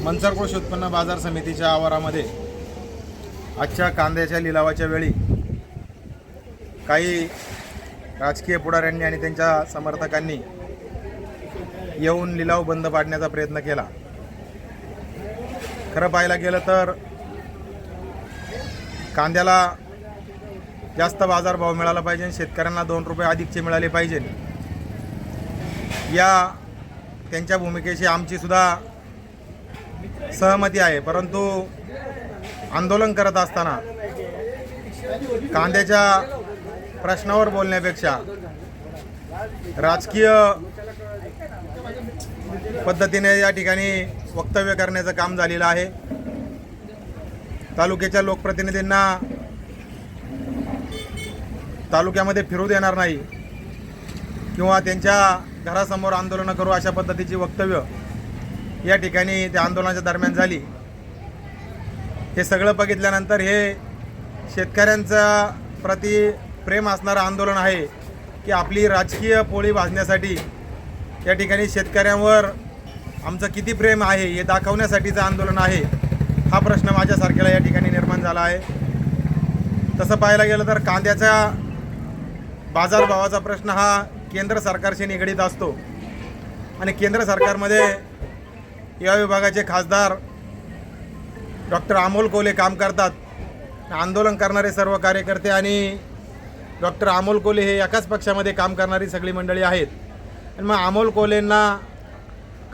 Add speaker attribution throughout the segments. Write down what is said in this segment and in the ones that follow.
Speaker 1: मंचर कृषी उत्पन्न बाजार समितीच्या आवारामध्ये आजच्या कांद्याच्या लिलावाच्या वेळी काही राजकीय पुढाऱ्यांनी आणि त्यांच्या समर्थकांनी येऊन लिलाव बंद पाडण्याचा प्रयत्न केला। खरं पाहायला गेलं तर कांद्याला जास्त बाजारभाव मिळाला पाहिजे, शेतकऱ्यांना 2 रुपये अधिकचे मिळाले पाहिजे, या त्यांच्या भूमिकेशी आमची सुद्धा सहमती आहे। परंतु आंदोलन करत असताना कांद्याच्या प्रश्नावर बोलण्यापेक्षा राजकीय पद्धतीने या ठिकाणी वक्तव्य करण्याचं काम झालेलं आहे। तालुक्याच्या लोकप्रतिनिधींना तालुक्यामध्ये फिरू देणार नाही किंवा त्यांच्या घरासमोर आंदोलन करू अशा पद्धतीची वक्तव्य या ठिकाणी त्या आंदोलनाच्या दरम्यान झाली। हे सगळं बघितल्यानंतर हे शेतकऱ्यांचा प्रति प्रेम असणारं आंदोलन आहे की आपली राजकीय पोळी भाजण्यासाठी या ठिकाणी शेतकऱ्यांवर आमचं किती प्रेम आहे हे दाखवण्यासाठीचं आंदोलन आहे, हा प्रश्न माझ्यासारख्याला या ठिकाणी निर्माण झाला आहे। तसं पाहायला गेलं तर कांद्याच्या बाजारभावाचा प्रश्न हा केंद्र सरकारशी निगडीत असतो आणि केंद्र सरकारमध्ये या विभागाचे खासदार डॉक्टर अमोल कोल्हे काम करतात। आंदोलन करणारे सर्व कार्यकर्ते आणि डॉक्टर अमोल कोल्हे हे एकाच पक्षामध्ये काम करणारी सगळी मंडळी आहेत। आणि मग अमोल कोल्हेंना,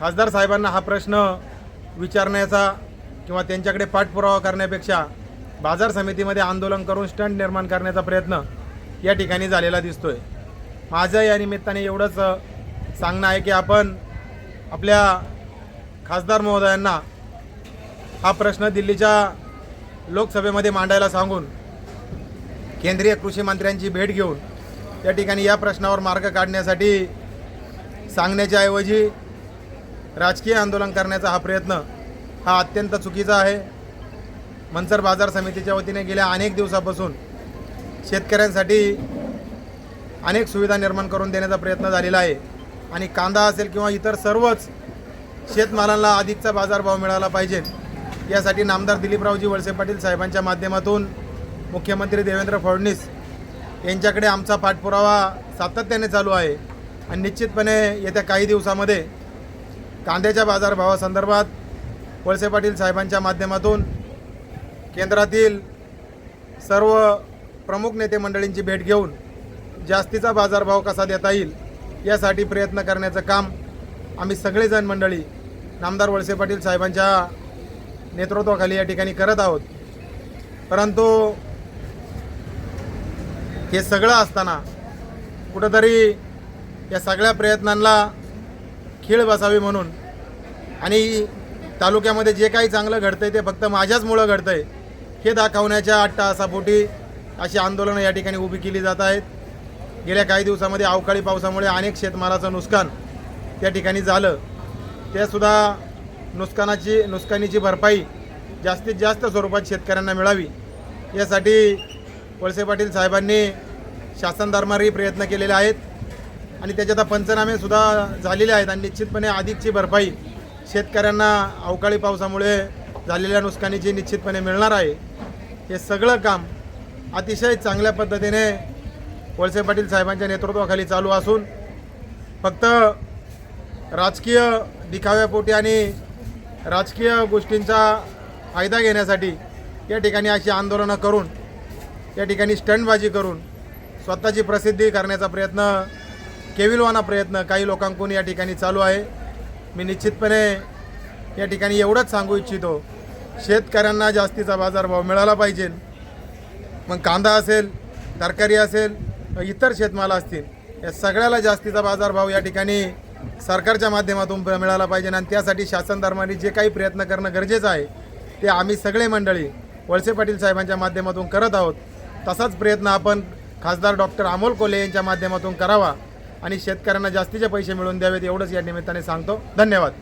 Speaker 1: खासदार साहेबांना हा प्रश्न विचारण्याचा किंवा त्यांच्याकडे पाठपुरावा करण्यापेक्षा बाजार समितीमध्ये आंदोलन करून स्टंट निर्माण करण्याचा प्रयत्न या ठिकाणी झालेला दिसतोय। माझं या निमित्ताने एवढंच सांगणं आहे की आपण आपल्या खासदार महोदयांना हा प्रश्न दिल्लीच्या लोकसभेमध्ये मांडायला सांगून केंद्रीय कृषी मंत्र्यांची भेट घेऊन या ठिकाणी या प्रश्नावर मार्ग काढण्यासाठी सांगण्याच्या ऐवजी राजकीय आंदोलन करण्याचा हा प्रयत्न हा अत्यंत चुकीचा आहे। मंचर बाजार समितीच्या वतीने गेल्या अनेक दिवसापासून शेतकऱ्यांसाठी अनेक सुविधा निर्माण करून देण्याचा प्रयत्न झालेला आहे आणि कांदा असेल किंवा इतर सर्वच शेतमालाला अधिकचा बाजारभाव मिळाला पाहिजे, यासाठी नामदार दिलीपरावजी वळसे पाटील साहेबांच्या माध्यमातून मुख्यमंत्री देवेंद्र फडणवीस यांच्याकडे आमचा पाठपुरावा सातत्याने चालू आहे आणि निश्चितपणे येत्या काही दिवसामध्ये कांद्याच्या बाजारभावासंदर्भात वळसे पाटील साहेबांच्या माध्यमातून केंद्रातील सर्व प्रमुख नेते मंडळींची भेट घेऊन जास्तीचा बाजारभाव कसा देता येईल यासाठी प्रयत्न करण्याचं काम आम्ही सगळेजण मंडळी नामदार वळसे पाटील साहेबांच्या नेतृत्वाखाली या ठिकाणी करत आहोत। परंतु हे सगळं असताना कुठंतरी या सगळ्या प्रयत्नांना खीळ बसावी म्हणून आणि तालुक्यामध्ये जे काही चांगलं घडतंय ते फक्त माझ्याचमुळं घडतंय हे दाखवण्याच्या अट्टाहासापोटी अशी आंदोलनं या ठिकाणी उभी केली जात आहेत। गेल्या काही दिवसामध्ये अवकाळी पावसामुळे अनेक शेतमालाचं नुकसान त्या ठिकाणी झालं, त्यासुद्धा नुकसानीची भरपाई जास्तीत जास्त स्वरूपात शेतकऱ्यांना मिळावी यासाठी वळसे पाटील साहेबांनी शासन दरबारी प्रयत्न केलेले आहेत आणि त्याच्यात पंचनामेसुद्धा झालेले आहेत आणि निश्चितपणे अधिकची भरपाई शेतकऱ्यांना अवकाळी पावसामुळे झालेल्या नुकसानीची निश्चितपणे मिळणार आहे। हे सगळं काम अतिशय चांगल्या पद्धतीने वळसे पाटील साहेबांच्या नेतृत्वाखाली चालू असून फक्त राजकीय दिखाव्यापोटी आणि राजकीय गोष्टींचा फायदा घेण्यासाठी या ठिकाणी अशी आंदोलनं करून या ठिकाणी स्टंटबाजी करून स्वतःची प्रसिद्धी करण्याचा प्रयत्न, केविलवाना प्रयत्न काही लोकांकडून या ठिकाणी चालू आहे। मी निश्चितपणे या ठिकाणी एवढंच सांगू इच्छितो, शेतकऱ्यांना जास्तीचा बाजारभाव मिळाला पाहिजे। मग कांदा असेल, तरकारी असेल, इतर शेतमाल असतील, या सगळ्याला जास्तीचा बाजारभाव या ठिकाणी सरकारच्या माध्यमातून मिळाला पाहिजे आणि त्यासाठी शासन दरबारी जे काही प्रयत्न करणं गरजेचं आहे ते आम्ही सगळे मंडळी वळसे पाटील साहेबांच्या माध्यमातून करत आहोत। तसाच प्रयत्न आपण खासदार डॉक्टर अमोल कोल्हे यांच्या माध्यमातून करावा आणि शेतकऱ्यांना जास्तीचे पैसे मिळवून द्यावेत एवढंच या निमित्ताने सांगतो। धन्यवाद।